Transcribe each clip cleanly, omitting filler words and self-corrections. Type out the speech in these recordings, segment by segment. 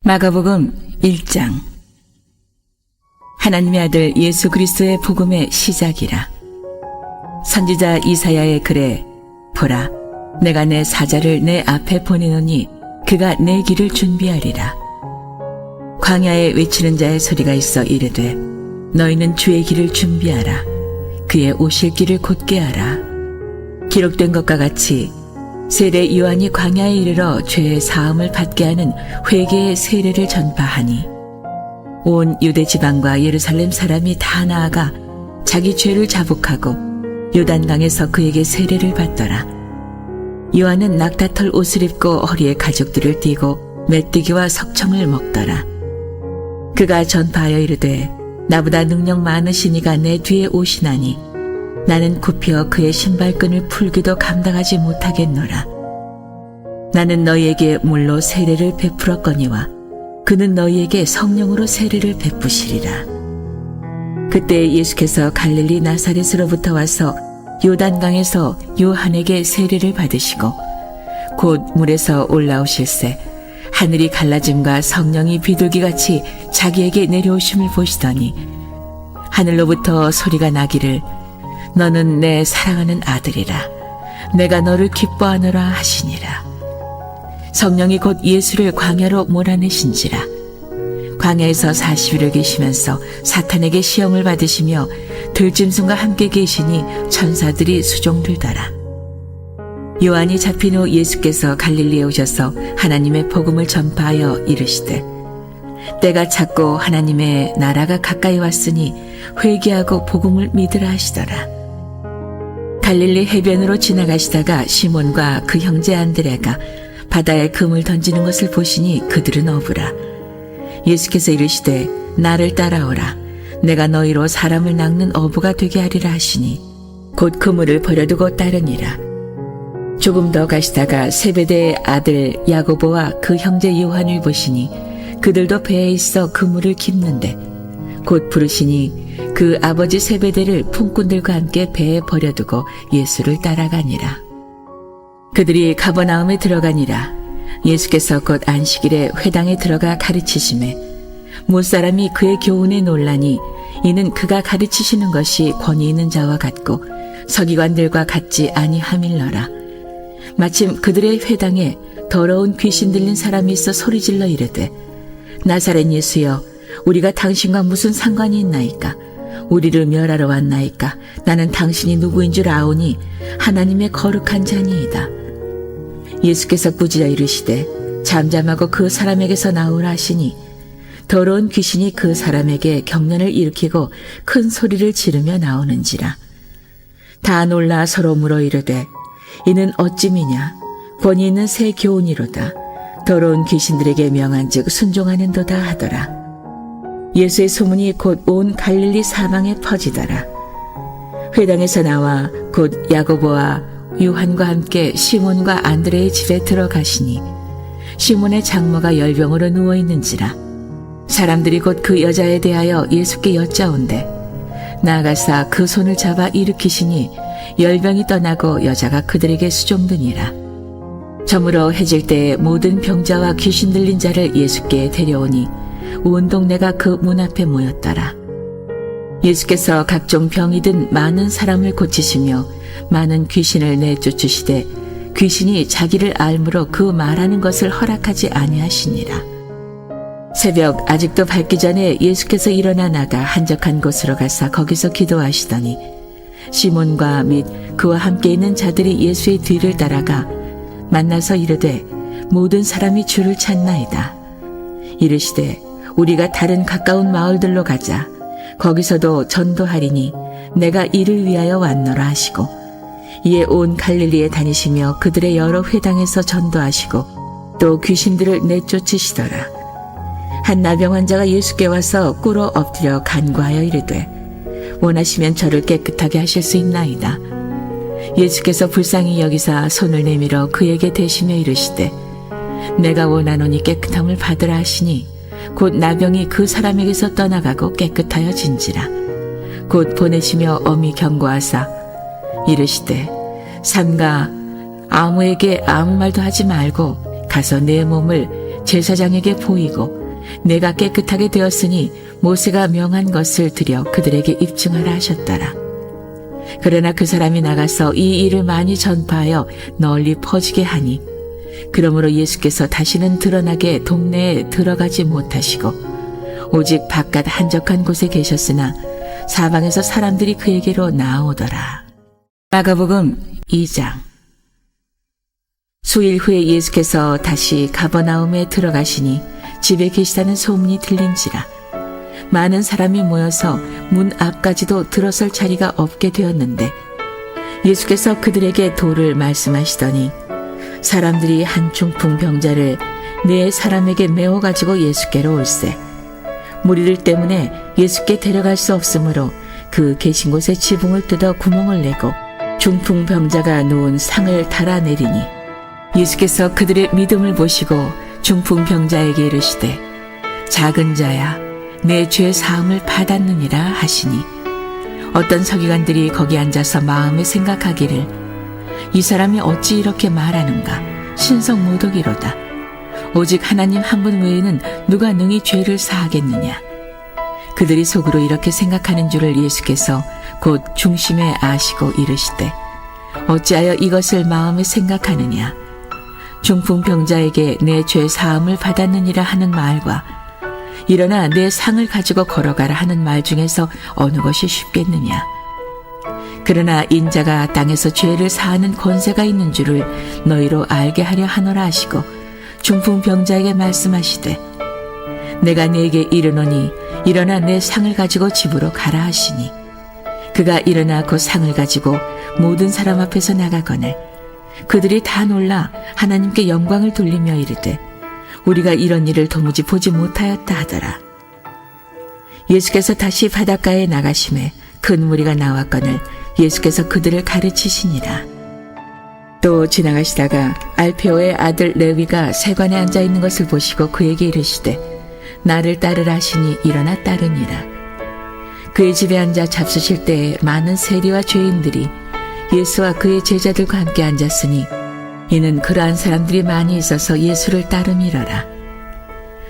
마가복음 1장. 하나님의 아들 예수 그리스도의 복음의 시작이라. 선지자 이사야의 글에 보라, 내가 내 사자를 내 앞에 보내노니 그가 내 길을 준비하리라. 광야에 외치는 자의 소리가 있어 이르되, 너희는 주의 길을 준비하라. 그의 오실 길을 곧게 하라. 기록된 것과 같이 세례 요한이 광야에 이르러 죄의 사함을 받게 하는 회개의 세례를 전파하니, 온 유대 지방과 예루살렘 사람이 다 나아가 자기 죄를 자복하고 요단강에서 그에게 세례를 받더라. 요한은 낙타털 옷을 입고 허리에 가죽들을 띠고 메뚜기와 석청을 먹더라. 그가 전파하여 이르되, 나보다 능력 많으신 이가 내 뒤에 오시나니 나는 굽혀 그의 신발끈을 풀기도 감당하지 못하겠노라. 나는 너희에게 물로 세례를 베풀었거니와 그는 너희에게 성령으로 세례를 베푸시리라. 그때 예수께서 갈릴리 나사렛으로부터 와서 요단강에서 요한에게 세례를 받으시고 곧 물에서 올라오실새 하늘이 갈라짐과 성령이 비둘기같이 자기에게 내려오심을 보시더니 하늘로부터 소리가 나기를, 너는 내 사랑하는 아들이라. 내가 너를 기뻐하노라 하시니라. 성령이 곧 예수를 광야로 몰아내신지라. 광야에서 40일을 계시면서 사탄에게 시험을 받으시며 들짐승과 함께 계시니 천사들이 수종들더라. 요한이 잡힌 후 예수께서 갈릴리에 오셔서 하나님의 복음을 전파하여 이르시되, 때가 찼고 하나님의 나라가 가까이 왔으니 회개하고 복음을 믿으라 하시더라. 갈릴리 해변으로 지나가시다가 시몬과 그 형제 안드레가 바다에 금을 던지는 것을 보시니 그들은 어부라. 예수께서 이르시되, 나를 따라오라. 내가 너희로 사람을 낚는 어부가 되게 하리라 하시니 곧 그물을 버려두고 따르니라. 조금 더 가시다가 세베대의 아들 야고보와 그 형제 요한을 보시니 그들도 배에 있어 그물을 깁는데 곧 부르시니 그 아버지 세베대를 품꾼들과 함께 배에 버려두고 예수를 따라가니라. 그들이 가버나움에 들어가니라. 예수께서 곧 안식일에 회당에 들어가 가르치시매 못사람이 그의 교훈에 놀라니, 이는 그가 가르치시는 것이 권위 있는 자와 같고 서기관들과 같지 아니함일러라. 마침 그들의 회당에 더러운 귀신 들린 사람이 있어 소리질러 이르되, 나사렛 예수여, 우리가 당신과 무슨 상관이 있나이까? 우리를 멸하러 왔나이까? 나는 당신이 누구인 줄 아오니 하나님의 거룩한 자니이다. 예수께서 꾸짖어 이르시되, 잠잠하고 그 사람에게서 나오라 하시니 더러운 귀신이 그 사람에게 경련을 일으키고 큰 소리를 지르며 나오는지라. 다 놀라 서로 물어 이르되, 이는 어찌미냐? 권위 있는 새 교훈이로다. 더러운 귀신들에게 명한즉 순종하는도다 하더라. 예수의 소문이 곧 온 갈릴리 사방에 퍼지더라. 회당에서 나와 곧 야고보와 요한과 함께 시몬과 안드레의 집에 들어가시니 시몬의 장모가 열병으로 누워있는지라. 사람들이 곧 그 여자에 대하여 예수께 여짜온대 나아가사 그 손을 잡아 일으키시니 열병이 떠나고 여자가 그들에게 수종드니라. 저물어 해질 때에 모든 병자와 귀신 들린 자를 예수께 데려오니 온 동네가 그 문 앞에 모였더라. 예수께서 각종 병이 든 많은 사람을 고치시며 많은 귀신을 내쫓으시되 귀신이 자기를 알므로 그 말하는 것을 허락하지 아니하시니라. 새벽 아직도 밝기 전에 예수께서 일어나 나가 한적한 곳으로 가사 거기서 기도하시더니 시몬과 및 그와 함께 있는 자들이 예수의 뒤를 따라가 만나서 이르되, 모든 사람이 주를 찾나이다. 이르시되, 우리가 다른 가까운 마을들로 가자. 거기서도 전도하리니 내가 이를 위하여 왔노라 하시고, 이에 온 갈릴리에 다니시며 그들의 여러 회당에서 전도하시고 또 귀신들을 내쫓으시더라. 한 나병 환자가 예수께 와서 꿇어 엎드려 간구하여 이르되, 원하시면 저를 깨끗하게 하실 수 있나이다. 예수께서 불쌍히 여기사 손을 내밀어 그에게 대시며 이르시되, 내가 원하노니 깨끗함을 받으라 하시니 곧 나병이 그 사람에게서 떠나가고 깨끗하여 진지라. 곧 보내시며 엄히 경고하사 이르시되, 삼가 아무에게 아무 말도 하지 말고 가서 내 몸을 제사장에게 보이고 내가 깨끗하게 되었으니 모세가 명한 것을 드려 그들에게 입증하라 하셨더라. 그러나 그 사람이 나가서 이 일을 많이 전파하여 널리 퍼지게 하니 그러므로 예수께서 다시는 드러나게 동네에 들어가지 못하시고 오직 바깥 한적한 곳에 계셨으나 사방에서 사람들이 그에게로 나오더라. 마가복음 2장. 수일 후에 예수께서 다시 가버나움에 들어가시니 집에 계시다는 소문이 들린지라 많은 사람이 모여서 문 앞까지도 들어설 자리가 없게 되었는데 예수께서 그들에게 도를 말씀하시더니 사람들이 한 중풍 병자를 네 사람에게 메워 가지고 예수께로 올세. 무리들 때문에 예수께 데려갈 수 없으므로 그 계신 곳에 지붕을 뜯어 구멍을 내고 중풍 병자가 놓은 상을 달아내리니 예수께서 그들의 믿음을 보시고 중풍 병자에게 이르시되 작은 자야 내 죄 사함을 받았느니라 하시니 어떤 서기관들이 거기 앉아서 마음에 생각하기를 이 사람이 어찌 이렇게 말하는가 신성모독이로다. 오직 하나님 한 분 외에는 누가 능히 죄를 사하겠느냐. 그들이 속으로 이렇게 생각하는 줄을 예수께서 곧 중심에 아시고 이르시되 어찌하여 이것을 마음에 생각하느냐. 중풍 병자에게 내 죄 사함을 받았느니라 하는 말과 일어나 내 상을 가지고 걸어가라 하는 말 중에서 어느 것이 쉽겠느냐. 그러나 인자가 땅에서 죄를 사하는 권세가 있는 줄을 너희로 알게 하려 하노라 하시고 중풍 병자에게 말씀하시되 내가 네게 이르노니 일어나 내 상을 가지고 집으로 가라 하시니 그가 일어나 그 상을 가지고 모든 사람 앞에서 나가거늘 그들이 다 놀라 하나님께 영광을 돌리며 이르되 우리가 이런 일을 도무지 보지 못하였다 하더라. 예수께서 다시 바닷가에 나가심에 큰 무리가 나왔거늘 예수께서 그들을 가르치시니라. 또 지나가시다가 알페오의 아들 레위가 세관에 앉아 있는 것을 보시고 그에게 이르시되 나를 따르라 하시니 일어나 따르니라. 그의 집에 앉아 잡수실 때에 많은 세리와 죄인들이 예수와 그의 제자들과 함께 앉았으니 이는 그러한 사람들이 많이 있어서 예수를 따름이러라.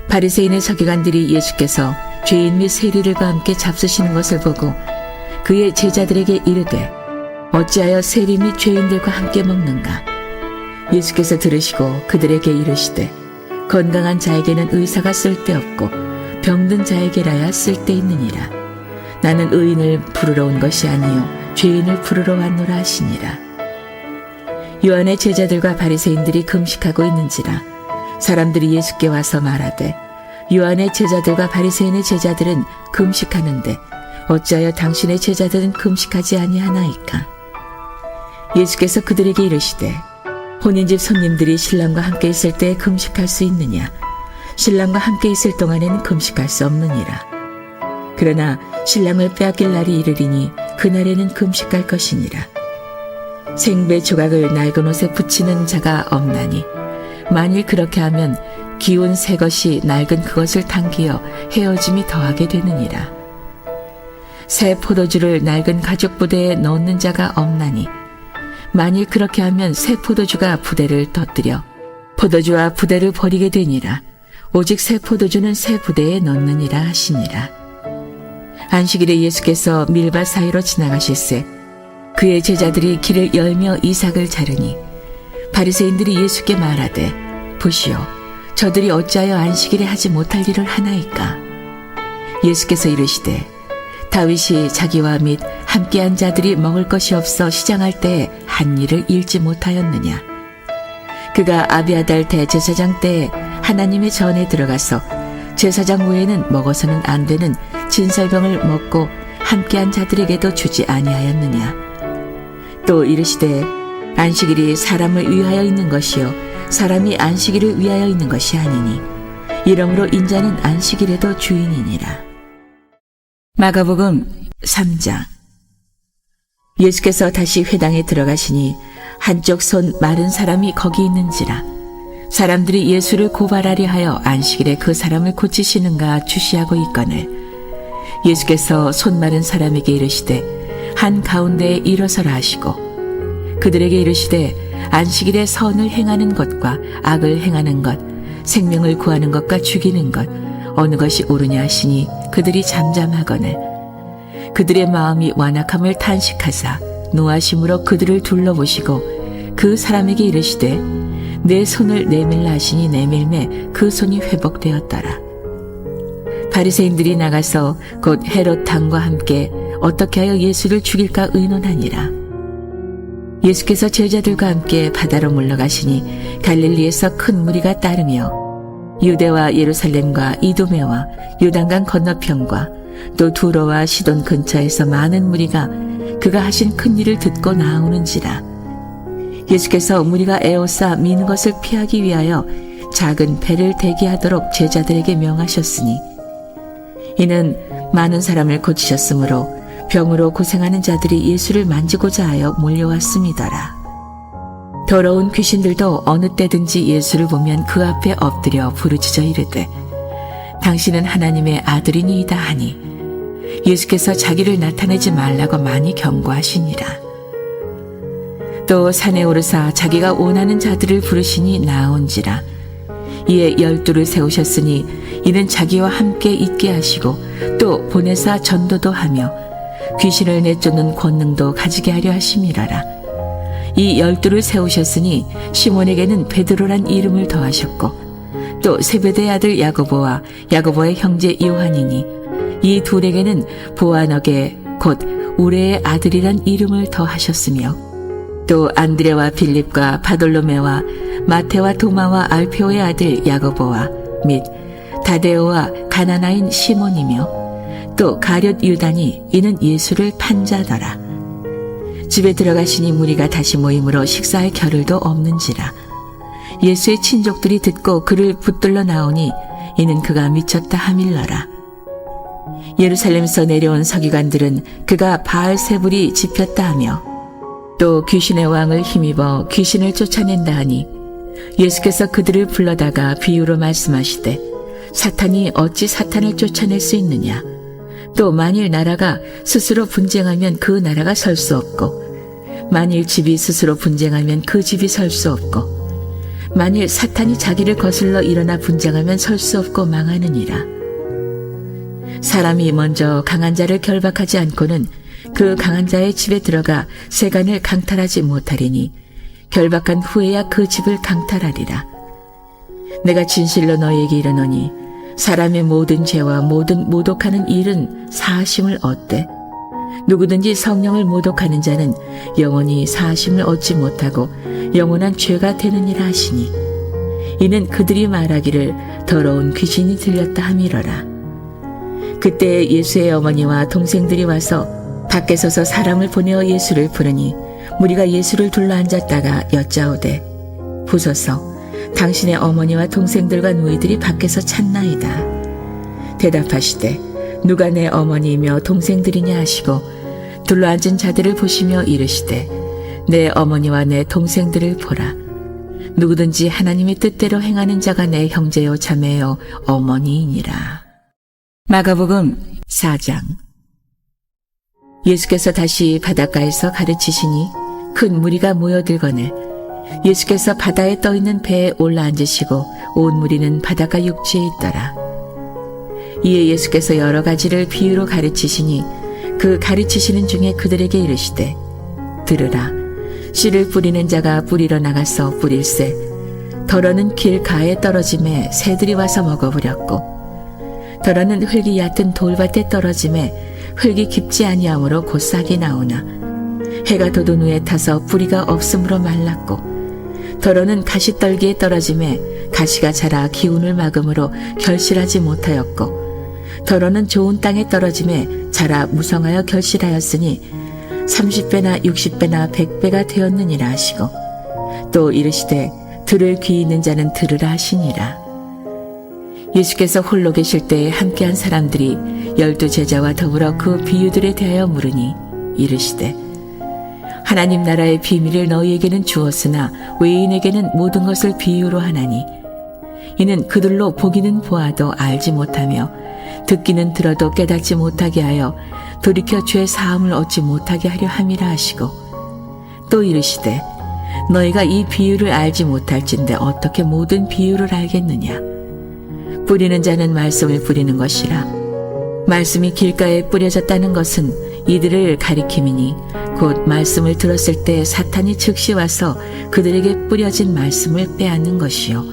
바리새인의 서기관들이 예수께서 죄인 및 세리들과 함께 잡수시는 것을 보고 그의 제자들에게 이르되 어찌하여 세리 및 죄인들과 함께 먹는가. 예수께서 들으시고 그들에게 이르시되 건강한 자에게는 의사가 쓸데없고 병든 자에게라야 쓸데있느니라. 나는 의인을 부르러 온 것이 아니요 죄인을 부르러 왔노라 하시니라. 요한의 제자들과 바리새인들이 금식하고 있는지라 사람들이 예수께 와서 말하되 요한의 제자들과 바리새인의 제자들은 금식하는데 어찌하여 당신의 제자들은 금식하지 아니하나이까. 예수께서 그들에게 이르시되 혼인집 손님들이 신랑과 함께 있을 때 금식할 수 있느냐. 신랑과 함께 있을 동안에는 금식할 수 없느니라. 그러나 신랑을 빼앗길 날이 이르리니 그날에는 금식할 것이니라. 생배 조각을 낡은 옷에 붙이는 자가 없나니 만일 그렇게 하면 기운 새 것이 낡은 그것을 당기어 헤어짐이 더하게 되느니라. 새 포도주를 낡은 가죽 부대에 넣는 자가 없나니 만일 그렇게 하면 새 포도주가 부대를 터뜨려 포도주와 부대를 버리게 되니라. 오직 새 포도주는 새 부대에 넣느니라 하시니라. 안식일에 예수께서 밀밭 사이로 지나가실새 그의 제자들이 길을 열며 이삭을 자르니 바리새인들이 예수께 말하되 보시오 저들이 어찌하여 안식일에 하지 못할 일을 하나이까. 예수께서 이르시되 다윗이 자기와 및 함께한 자들이 먹을 것이 없어 시장할 때에 한 일을 잃지 못하였느냐. 그가 아비아달 대제사장 때에 하나님의 전에 들어가서 제사장 외에는 먹어서는 안 되는 진설병을 먹고 함께한 자들에게도 주지 아니하였느냐. 또 이르시되 안식일이 사람을 위하여 있는 것이요 사람이 안식일을 위하여 있는 것이 아니니 이러므로 인자는 안식일에도 주인이니라. 마가복음 3장. 예수께서 다시 회당에 들어가시니 한쪽 손 마른 사람이 거기 있는지라. 사람들이 예수를 고발하려 하여 안식일에 그 사람을 고치시는가 주시하고 있거늘 예수께서 손 마른 사람에게 이르시되 한 가운데에 일어서라 하시고 그들에게 이르시되 안식일에 선을 행하는 것과 악을 행하는 것 생명을 구하는 것과 죽이는 것 어느 것이 옳으냐 하시니 그들이 잠잠하거늘 그들의 마음이 완악함을 탄식하사 노하심으로 그들을 둘러보시고 그 사람에게 이르시되 내 손을 내밀라 하시니 내밀매 그 손이 회복되었더라. 바리새인들이 나가서 곧 헤롯 왕과 함께 어떻게 하여 예수를 죽일까 의논하니라. 예수께서 제자들과 함께 바다로 물러가시니 갈릴리에서 큰 무리가 따르며 유대와 예루살렘과 이두메와 요단강 건너편과 또 두로와 시돈 근처에서 많은 무리가 그가 하신 큰 일을 듣고 나오는지라. 예수께서 무리가 에워싸 미는 것을 피하기 위하여 작은 배를 대기하도록 제자들에게 명하셨으니 이는 많은 사람을 고치셨으므로 병으로 고생하는 자들이 예수를 만지고자 하여 몰려왔음이더라. 더러운 귀신들도 어느 때든지 예수를 보면 그 앞에 엎드려 부르짖어 이르되 당신은 하나님의 아들이니이다 하니 예수께서 자기를 나타내지 말라고 많이 경고하시니라. 또 산에 오르사 자기가 원하는 자들을 부르시니 나온지라. 이에 12를 세우셨으니 이는 자기와 함께 있게 하시고 또 보내사 전도도 하며 귀신을 내쫓는 권능도 가지게 하려 하심이라라. 이 12를 세우셨으니 시몬에게는 베드로란 이름을 더하셨고 또 세베대의 아들 야고보와 야고보의 형제 요한이니 이 둘에게는 보아너게 곧 우레의 아들이란 이름을 더하셨으며 또 안드레와 빌립과 바돌로메와 마테와 도마와 알페오의 아들 야고보와 및 다데오와 가나나인 시몬이며 또 가룟 유다니 이는 예수를 판 자더라. 집에 들어가시니 무리가 다시 모임으로 식사할 겨를도 없는지라. 예수의 친족들이 듣고 그를 붙들러 나오니 이는 그가 미쳤다 하밀러라. 예루살렘에서 내려온 서기관들은 그가 바알세불이 집혔다 하며 또 귀신의 왕을 힘입어 귀신을 쫓아낸다 하니 예수께서 그들을 불러다가 비유로 말씀하시되 사탄이 어찌 사탄을 쫓아낼 수 있느냐. 또 만일 나라가 스스로 분쟁하면 그 나라가 설 수 없고 만일 집이 스스로 분쟁하면 그 집이 설 수 없고 만일 사탄이 자기를 거슬러 일어나 분쟁하면 설 수 없고 망하느니라. 사람이 먼저 강한 자를 결박하지 않고는 그 강한 자의 집에 들어가 세간을 강탈하지 못하리니 결박한 후에야 그 집을 강탈하리라. 내가 진실로 너희에게 이르노니 사람의 모든 죄와 모든 모독하는 일은 사하심을 얻되 누구든지 성령을 모독하는 자는 영원히 사하심을 얻지 못하고 영원한 죄가 되느니라 하시니 이는 그들이 말하기를 더러운 귀신이 들렸다 함이러라. 그때 예수의 어머니와 동생들이 와서 밖에 서서 사람을 보내어 예수를 부르니 무리가 예수를 둘러앉았다가 여짜오되 보소서 당신의 어머니와 동생들과 누이들이 밖에서 찾나이다. 대답하시되 누가 내 어머니이며 동생들이냐 하시고 둘러앉은 자들을 보시며 이르시되 내 어머니와 내 동생들을 보라. 누구든지 하나님의 뜻대로 행하는 자가 내 형제요 자매요 어머니이니라. 마가복음 4장. 예수께서 다시 바닷가에서 가르치시니 큰 무리가 모여들거늘 예수께서 바다에 떠있는 배에 올라앉으시고 온 무리는 바닷가 육지에 있더라. 이에 예수께서 여러 가지를 비유로 가르치시니 그 가르치시는 중에 그들에게 이르시되 들으라. 씨를 뿌리는 자가 뿌리러 나가서 뿌릴새 덜어는 길 가에 떨어짐에 새들이 와서 먹어버렸고 덜어는 흙이 얕은 돌밭에 떨어짐에 흙이 깊지 아니하므로 곧 싹이 나오나 해가 돋은 후에 타서 뿌리가 없으므로 말랐고 덜어는 가시떨기에 떨어짐에 가시가 자라 기운을 막음으로 결실하지 못하였고 덜어는 좋은 땅에 떨어짐에 자라 무성하여 결실하였으니 30배나 60배나 100배가 되었느니라 하시고 또 이르시되 들을 귀 있는 자는 들으라 하시니라. 예수께서 홀로 계실 때에 함께한 사람들이 12 제자와 더불어 그 비유들에 대하여 물으니 이르시되 하나님 나라의 비밀을 너희에게는 주었으나 외인에게는 모든 것을 비유로 하나니 이는 그들로 보기는 보아도 알지 못하며 듣기는 들어도 깨닫지 못하게 하여 돌이켜 죄 사함을 얻지 못하게 하려 함이라 하시고 또 이르시되 너희가 이 비유를 알지 못할진대 어떻게 모든 비유를 알겠느냐. 뿌리는 자는 말씀을 뿌리는 것이라. 말씀이 길가에 뿌려졌다는 것은 이들을 가리킴이니 곧 말씀을 들었을 때 사탄이 즉시 와서 그들에게 뿌려진 말씀을 빼앗는 것이요.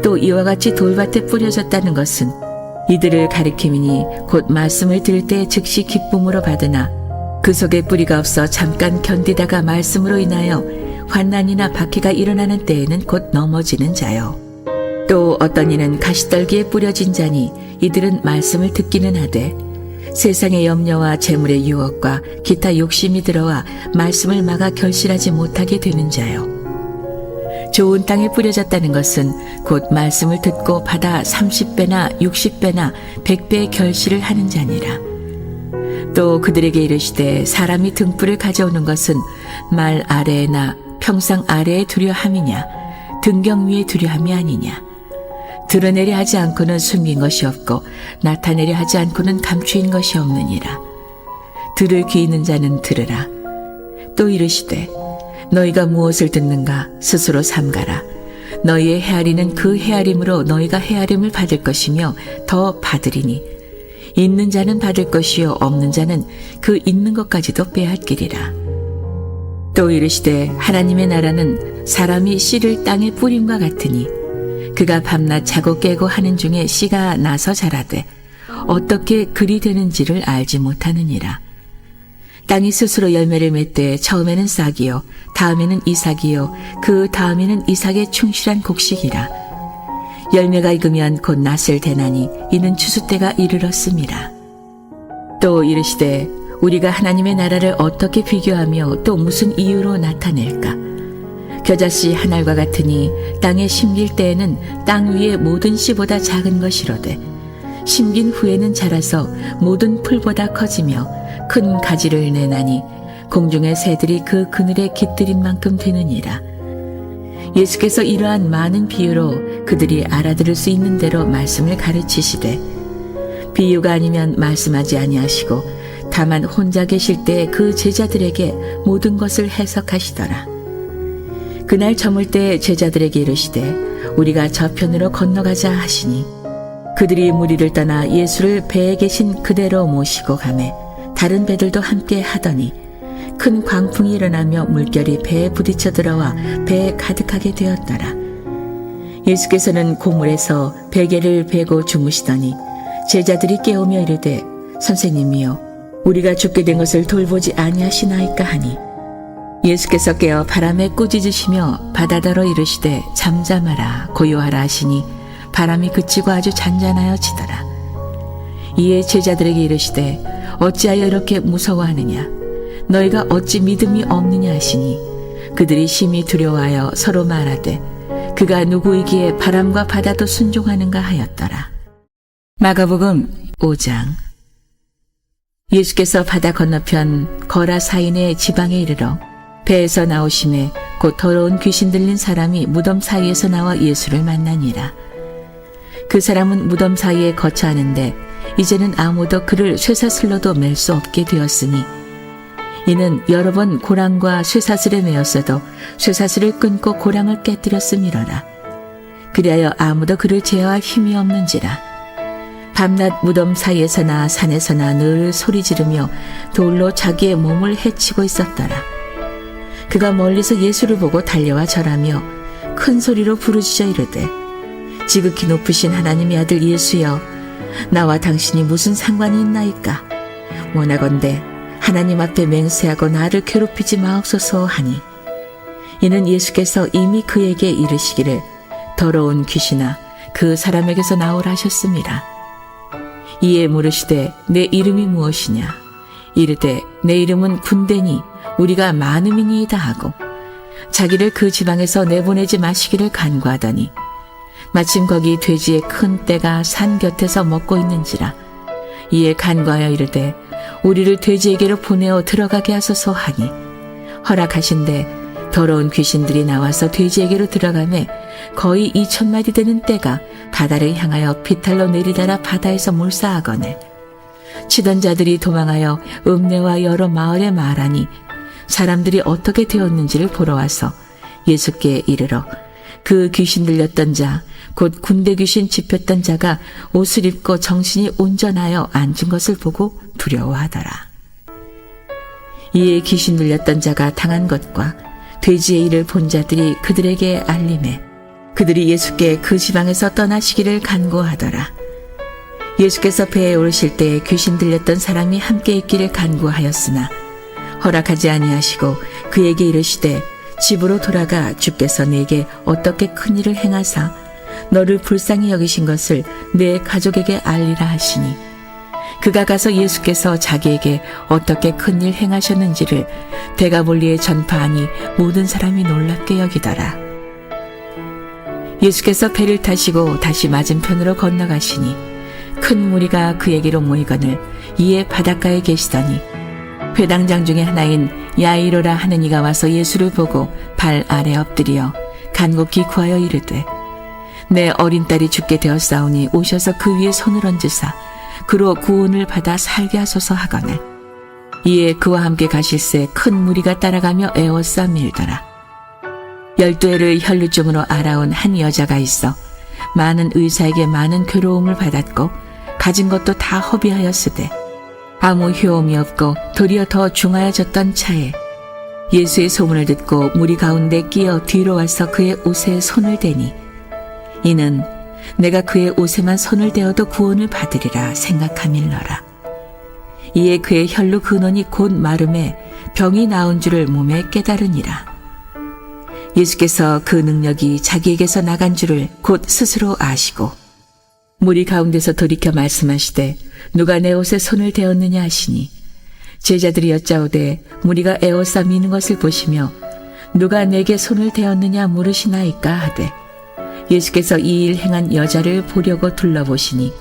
또 이와 같이 돌밭에 뿌려졌다는 것은 이들을 가리킴이니 곧 말씀을 들을 때 즉시 기쁨으로 받으나 그 속에 뿌리가 없어 잠깐 견디다가 말씀으로 인하여 환난이나 박해가 일어나는 때에는 곧 넘어지는 자요. 또 어떤 이는 가시떨기에 뿌려진 자니 이들은 말씀을 듣기는 하되 세상의 염려와 재물의 유혹과 기타 욕심이 들어와 말씀을 막아 결실하지 못하게 되는 자요. 좋은 땅에 뿌려졌다는 것은 곧 말씀을 듣고 받아 30배나 60배나 100배의 결실을 하는 자니라. 또 그들에게 이르시되 사람이 등불을 가져오는 것은 말 아래에나 평상 아래에 두려 함이냐 등경 위에 두려 함이 아니냐. 드러내려 하지 않고는 숨긴 것이 없고 나타내려 하지 않고는 감추인 것이 없느니라. 들을 귀 있는 자는 들으라. 또 이르시되 너희가 무엇을 듣는가 스스로 삼가라. 너희의 헤아리는 그 헤아림으로 너희가 헤아림을 받을 것이며 더 받으리니 있는 자는 받을 것이요 없는 자는 그 있는 것까지도 빼앗기리라. 또 이르시되 하나님의 나라는 사람이 씨를 땅에 뿌림과 같으니 그가 밤낮 자고 깨고 하는 중에 씨가 나서 자라되 어떻게 그리 되는지를 알지 못하느니라. 땅이 스스로 열매를 맺되 처음에는 싹이요 다음에는 이삭이요 그 다음에는 이삭의 충실한 곡식이라. 열매가 익으면 곧 낫을 대나니 이는 추수 때가 이르렀음이라. 또 이르시되 우리가 하나님의 나라를 어떻게 비교하며 또 무슨 이유로 나타낼까? 겨자씨 한 알과 같으니 땅에 심길 때에는 땅 위의 모든 씨보다 작은 것이로되 심긴 후에는 자라서 모든 풀보다 커지며 큰 가지를 내나니 공중의 새들이 그 그늘에 깃들인 만큼 되느니라. 예수께서 이러한 많은 비유로 그들이 알아들을 수 있는 대로 말씀을 가르치시되 비유가 아니면 말씀하지 아니하시고 다만 혼자 계실 때 그 제자들에게 모든 것을 해석하시더라. 그날 저물 때 제자들에게 이르시되 우리가 저편으로 건너가자 하시니 그들이 무리를 떠나 예수를 배에 계신 그대로 모시고 가매 다른 배들도 함께 하더니 큰 광풍이 일어나며 물결이 배에 부딪혀 들어와 배에 가득하게 되었더라. 예수께서는 고물에서 베개를 베고 주무시더니 제자들이 깨우며 이르되 선생님이여 우리가 죽게 된 것을 돌보지 아니하시나이까 하니 예수께서 깨어 바람에 꾸짖으시며 바다더러 이르시되 잠잠하라 고요하라 하시니 바람이 그치고 아주 잔잔하여지더라. 이에 제자들에게 이르시되 어찌하여 이렇게 무서워하느냐 너희가 어찌 믿음이 없느냐 하시니 그들이 심히 두려워하여 서로 말하되 그가 누구이기에 바람과 바다도 순종하는가 하였더라. 마가복음 5장. 예수께서 바다 건너편 거라사인의 지방에 이르러 배에서 나오심에 곧 더러운 귀신 들린 사람이 무덤 사이에서 나와 예수를 만나니라. 그 사람은 무덤 사이에 거처하는데 이제는 아무도 그를 쇠사슬로도 맬 수 없게 되었으니 이는 여러 번 고랑과 쇠사슬에 매었어도 쇠사슬을 끊고 고랑을 깨뜨렸음이로라. 그리하여 아무도 그를 제어할 힘이 없는지라. 밤낮 무덤 사이에서나 산에서나 늘 소리 지르며 돌로 자기의 몸을 해치고 있었더라. 그가 멀리서 예수를 보고 달려와 절하며 큰 소리로 부르짖어 이르되 지극히 높으신 하나님의 아들 예수여 나와 당신이 무슨 상관이 있나이까? 원하건대 하나님 앞에 맹세하고 나를 괴롭히지 마옵소서 하니 이는 예수께서 이미 그에게 이르시기를 더러운 귀신아 그 사람에게서 나오라 하셨습니다. 이에 물으시되 내 이름이 무엇이냐? 이르되 내 이름은 군대니 우리가 많음이니이다 하고 자기를 그 지방에서 내보내지 마시기를 간구하더니 마침 거기 돼지의 큰 떼가 산 곁에서 먹고 있는지라. 이에 간구하여 이르되 우리를 돼지에게로 보내어 들어가게 하소서 하니 허락하신대 더러운 귀신들이 나와서 돼지에게로 들어가매 거의 2,000마리 되는 떼가 바다를 향하여 비탈로 내리다라 바다에서 몰사하거늘 치던 자들이 도망하여 읍내와 여러 마을에 말하니 사람들이 어떻게 되었는지를 보러 와서 예수께 이르러 그 귀신 들렸던 자, 곧 군대 귀신 집혔던 자가 옷을 입고 정신이 온전하여 앉은 것을 보고 두려워하더라. 이에 귀신 들렸던 자가 당한 것과 돼지의 일을 본 자들이 그들에게 알림해 그들이 예수께 그 지방에서 떠나시기를 간구하더라. 예수께서 배에 오르실 때 귀신 들렸던 사람이 함께 있기를 간구하였으나 허락하지 아니하시고 그에게 이르시되 집으로 돌아가 주께서 내게 어떻게 큰 일을 행하사 너를 불쌍히 여기신 것을 내 가족에게 알리라 하시니 그가 가서 예수께서 자기에게 어떻게 큰 일 행하셨는지를 데가볼리에 전파하니 모든 사람이 놀랍게 여기더라. 예수께서 배를 타시고 다시 맞은편으로 건너가시니 큰 무리가 그에게로 모이거늘 이에 바닷가에 계시더니 회당장 중에 하나인 야이로라 하는 이가 와서 예수를 보고 발 아래 엎드려 간곡히 구하여 이르되 내 어린 딸이 죽게 되었사오니 오셔서 그 위에 손을 얹으사 그로 구원을 받아 살게 하소서 하거늘 이에 그와 함께 가실새 큰 무리가 따라가며 애워싸 밀더라. 12해를 혈루증으로 알아온 한 여자가 있어 많은 의사에게 많은 괴로움을 받았고 가진 것도 다 허비하였으되 아무 효험이 없고 도리어 더 중하여졌던 차에 예수의 소문을 듣고 무리 가운데 끼어 뒤로 와서 그의 옷에 손을 대니 이는 내가 그의 옷에만 손을 대어도 구원을 받으리라 생각함일러라. 이에 그의 혈루 근원이 곧 마름에 병이 나은 줄을 몸에 깨달으니라. 예수께서 그 능력이 자기에게서 나간 줄을 곧 스스로 아시고 무리 가운데서 돌이켜 말씀하시되 누가 내 옷에 손을 대었느냐 하시니 제자들이 여짜오되 무리가 에워싸 미는 것을 보시며 누가 내게 손을 대었느냐 물으시나이까 하되 예수께서 이 일 행한 여자를 보려고 둘러보시니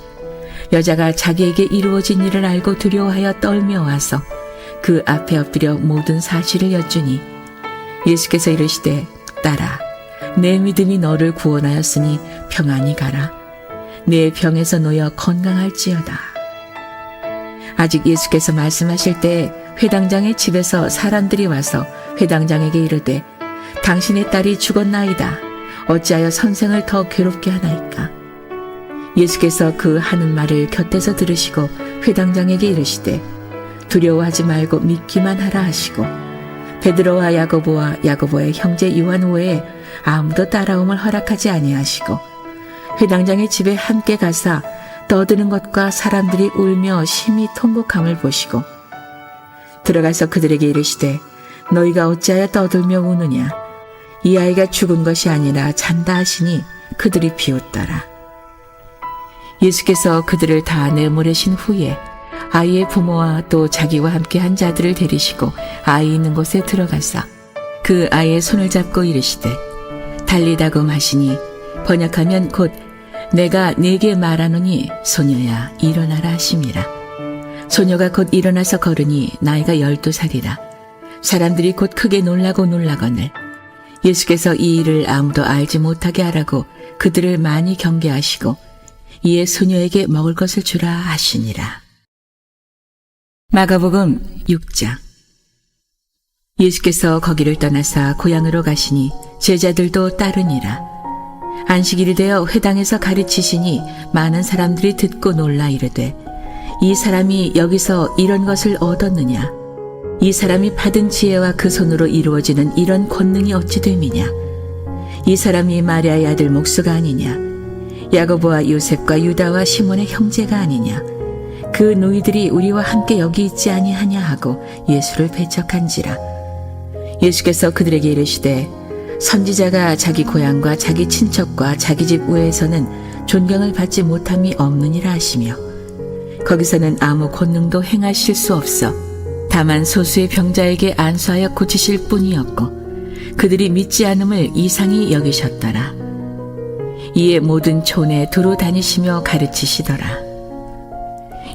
여자가 자기에게 이루어진 일을 알고 두려워하여 떨며 와서 그 앞에 엎드려 모든 사실을 여쭈니 예수께서 이르시되 딸아 내 믿음이 너를 구원하였으니 평안히 가라. 내 병에서 놓여 건강할지어다. 아직 예수께서 말씀하실 때 회당장의 집에서 사람들이 와서 회당장에게 이르되 당신의 딸이 죽었나이다. 어찌하여 선생을 더 괴롭게 하나이까. 예수께서 그 하는 말을 곁에서 들으시고 회당장에게 이르시되 두려워하지 말고 믿기만 하라 하시고 베드로와 야고보와 야고보의 형제 요한 외에 아무도 따라옴을 허락하지 아니하시고 회당장의 집에 함께 가사 떠드는 것과 사람들이 울며 심히 통곡함을 보시고 들어가서 그들에게 이르시되 너희가 어찌하여 떠들며 우느냐. 이 아이가 죽은 것이 아니라 잔다 하시니 그들이 비웃더라. 예수께서 그들을 다 내보내신 후에 아이의 부모와 또 자기와 함께 한 자들을 데리시고 아이 있는 곳에 들어가사 그 아이의 손을 잡고 이르시되 달리다금 하시니 번역하면 곧 내가 네게 말하노니 소녀야 일어나라 하심이라. 소녀가 곧 일어나서 걸으니 나이가 12살이라. 사람들이 곧 크게 놀라고 놀라거늘 예수께서 이 일을 아무도 알지 못하게 하라고 그들을 많이 경계하시고 이에 소녀에게 먹을 것을 주라 하시니라. 마가복음 6장. 예수께서 거기를 떠나사 고향으로 가시니 제자들도 따르니라. 안식일이 되어 회당에서 가르치시니 많은 사람들이 듣고 놀라 이르되 이 사람이 여기서 이런 것을 얻었느냐. 이 사람이 받은 지혜와 그 손으로 이루어지는 이런 권능이 어찌 됨이냐. 이 사람이 마리아의 아들 목수가 아니냐. 야고보와 요셉과 유다와 시몬의 형제가 아니냐. 그 누이들이 우리와 함께 여기 있지 아니하냐 하고 예수를 배척한지라. 예수께서 그들에게 이르시되 선지자가 자기 고향과 자기 친척과 자기 집 외에서는 존경을 받지 못함이 없느니라 하시며 거기서는 아무 권능도 행하실 수 없어 다만 소수의 병자에게 안수하여 고치실 뿐이었고 그들이 믿지 않음을 이상히 여기셨더라. 이에 모든 촌에 두루 다니시며 가르치시더라.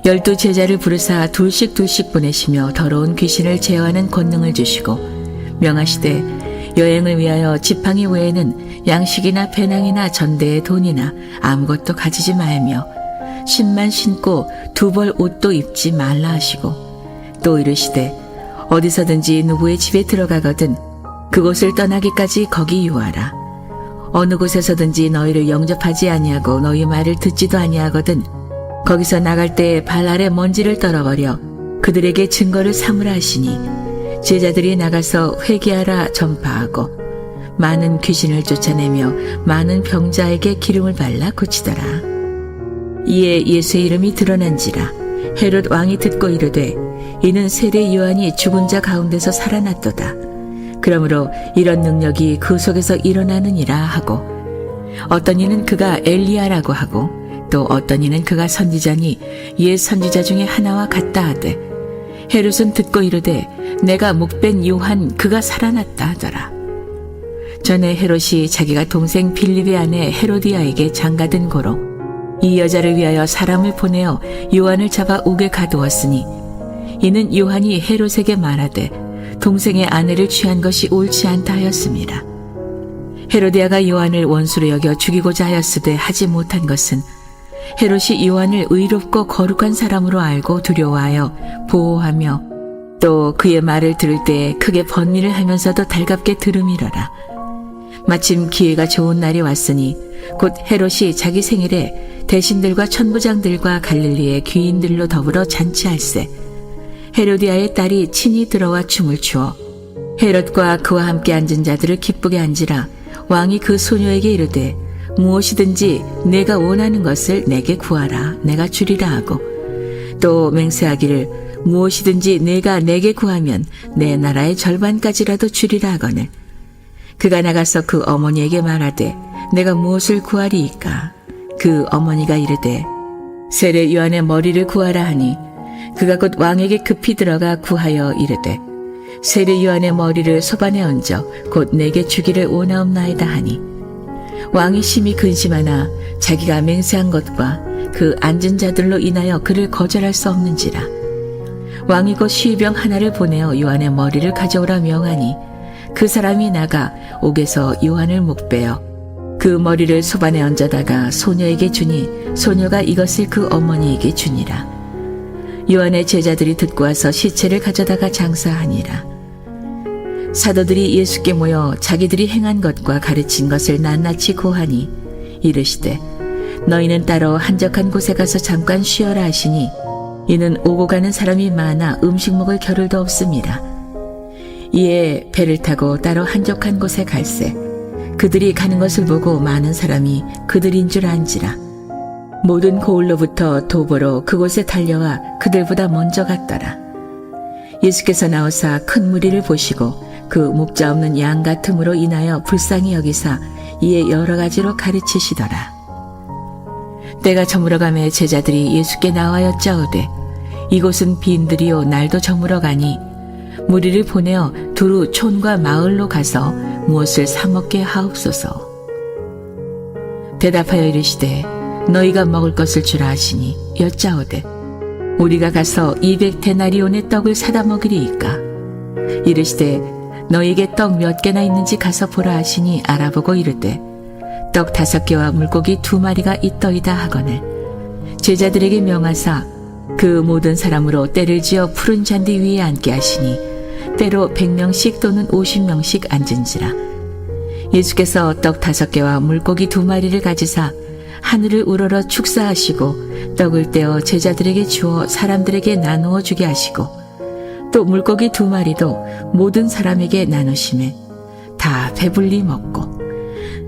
12 제자를 부르사 둘씩 보내시며 더러운 귀신을 제어하는 권능을 주시고 명하시되 여행을 위하여 지팡이 외에는 양식이나 배낭이나 전대의 돈이나 아무것도 가지지 말며 신만 신고 2벌 옷도 입지 말라 하시고 또 이르시되 어디서든지 누구의 집에 들어가거든 그곳을 떠나기까지 거기 유하라. 어느 곳에서든지 너희를 영접하지 아니하고 너희 말을 듣지도 아니하거든 거기서 나갈 때 발 아래 먼지를 떨어버려 그들에게 증거를 삼으라 하시니 제자들이 나가서 회개하라 전파하고 많은 귀신을 쫓아내며 많은 병자에게 기름을 발라 고치더라. 이에 예수의 이름이 드러난지라 헤롯 왕이 듣고 이르되 이는 세례 요한이 죽은 자 가운데서 살아났도다. 그러므로 이런 능력이 그 속에서 일어나느니라 하고 어떤 이는 그가 엘리야라고 하고 또 어떤 이는 그가 선지자니 옛 선지자 중에 하나와 같다 하되 헤롯은 듣고 이르되 내가 목벤 요한 그가 살아났다 하더라. 전에 헤롯이 자기가 동생 빌립의 아내 헤로디아에게 장가든 고로 이 여자를 위하여 사람을 보내어 요한을 잡아 옥에 가두었으니 이는 요한이 헤롯에게 말하되 동생의 아내를 취한 것이 옳지 않다 하였습니다. 헤로디아가 요한을 원수로 여겨 죽이고자 하였으되 하지 못한 것은 헤롯이 요한을 의롭고 거룩한 사람으로 알고 두려워하여 보호하며 또 그의 말을 들을 때 크게 번민을 하면서도 달갑게 들음이러라. 마침 기회가 좋은 날이 왔으니 곧 헤롯이 자기 생일에 대신들과 천부장들과 갈릴리의 귀인들로 더불어 잔치할세 헤로디아의 딸이 친히 들어와 춤을 추어 헤롯과 그와 함께 앉은 자들을 기쁘게 앉으라. 왕이 그 소녀에게 이르되 무엇이든지 내가 원하는 것을 내게 구하라 내가 주리라 하고 또 맹세하기를 무엇이든지 내가 내게 구하면 내 나라의 절반까지라도 주리라 하거늘 그가 나가서 그 어머니에게 말하되 내가 무엇을 구하리이까. 그 어머니가 이르되 세례 요한의 머리를 구하라 하니 그가 곧 왕에게 급히 들어가 구하여 이르되 세례 요한의 머리를 소반에 얹어 곧 내게 주기를 원하옵나이다 하니 왕이 심히 근심하나 자기가 맹세한 것과 그 앉은 자들로 인하여 그를 거절할 수 없는지라. 왕이 곧 시병 하나를 보내어 요한의 머리를 가져오라 명하니 그 사람이 나가 옥에서 요한을 목베어 그 머리를 소반에 얹어다가 소녀에게 주니 소녀가 이것을 그 어머니에게 주니라. 요한의 제자들이 듣고 와서 시체를 가져다가 장사하니라. 사도들이 예수께 모여 자기들이 행한 것과 가르친 것을 낱낱이 고하니 이르시되 너희는 따로 한적한 곳에 가서 잠깐 쉬어라 하시니 이는 오고 가는 사람이 많아 음식 먹을 겨를도 없습니다. 이에 배를 타고 따로 한적한 곳에 갈새 그들이 가는 것을 보고 많은 사람이 그들인 줄 안지라. 모든 고을로부터 도보로 그곳에 달려와 그들보다 먼저 갔더라. 예수께서 나오사 큰 무리를 보시고 그 목자 없는 양 같음으로 인하여 불쌍히 여기사 이에 여러 가지로 가르치시더라. 때가 저물어가매 제자들이 예수께 나와 여짜오되 이곳은 빈들이요 날도 저물어 가니 무리를 보내어 두루 촌과 마을로 가서 무엇을 사 먹게 하옵소서. 대답하여 이르시되 너희가 먹을 것을 주라 하시니 여짜오되 우리가 가서 200데나리온의 떡을 사다 먹으리이까. 이르시되 너희에게 떡 몇 개나 있는지 가서 보라 하시니 알아보고 이르되 떡 5개와 물고기 2마리가 있더이다 하거늘 제자들에게 명하사 그 모든 사람으로 때를 지어 푸른 잔디 위에 앉게 하시니 때로 100명씩 또는 50명씩 앉은지라. 예수께서 떡 5개와 물고기 2마리를 가지사 하늘을 우러러 축사하시고 떡을 떼어 제자들에게 주어 사람들에게 나누어 주게 하시고 또 물고기 2마리도 모든 사람에게 나누시매 다 배불리 먹고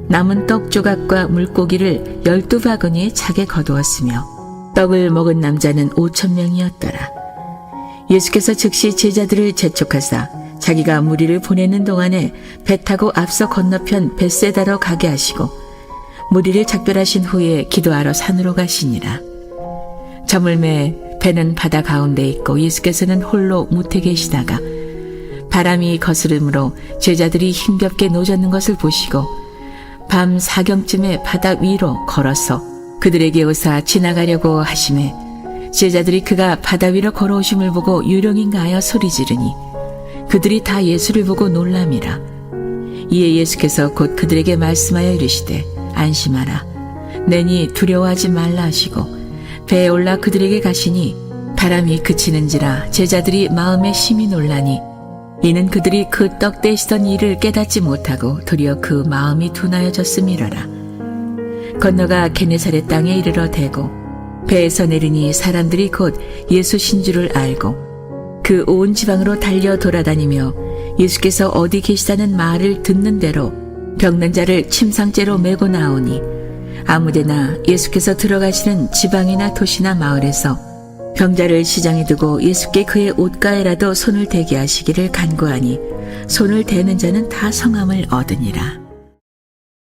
남은 떡 조각과 물고기를 12바구니에 차게 거두었으며 떡을 먹은 남자는 5,000명이었더라. 예수께서 즉시 제자들을 재촉하사 자기가 무리를 보내는 동안에 배 타고 앞서 건너편 벳세다로 가게 하시고 무리를 작별하신 후에 기도하러 산으로 가시니라. 저물매 배는 바다 가운데 있고 예수께서는 홀로 무태 계시다가 바람이 거스름으로 제자들이 힘겹게 노젓는 것을 보시고 밤 4경쯤에 바다 위로 걸어서 그들에게 오사 지나가려고 하심에 제자들이 그가 바다 위로 걸어오심을 보고 유령인가 하여 소리 지르니 그들이 다 예수를 보고 놀람이라. 이에 예수께서 곧 그들에게 말씀하여 이르시되 안심하라 내니 두려워하지 말라 하시고 배에 올라 그들에게 가시니 바람이 그치는지라 제자들이 마음에 심히 놀라니 이는 그들이 그 떡 떼시던 일을 깨닫지 못하고 도리어 그 마음이 둔하여졌음이러라. 건너가 게네사렛 땅에 이르러 대고 배에서 내리니 사람들이 곧 예수신 줄을 알고 그 온 지방으로 달려 돌아다니며 예수께서 어디 계시다는 말을 듣는 대로 병든 자를 침상째로 메고 나오니 아무데나 예수께서 들어가시는 지방이나 도시나 마을에서 병자를 시장에 두고 예수께 그의 옷가에라도 손을 대게 하시기를 간구하니 손을 대는 자는 다 성함을 얻으니라.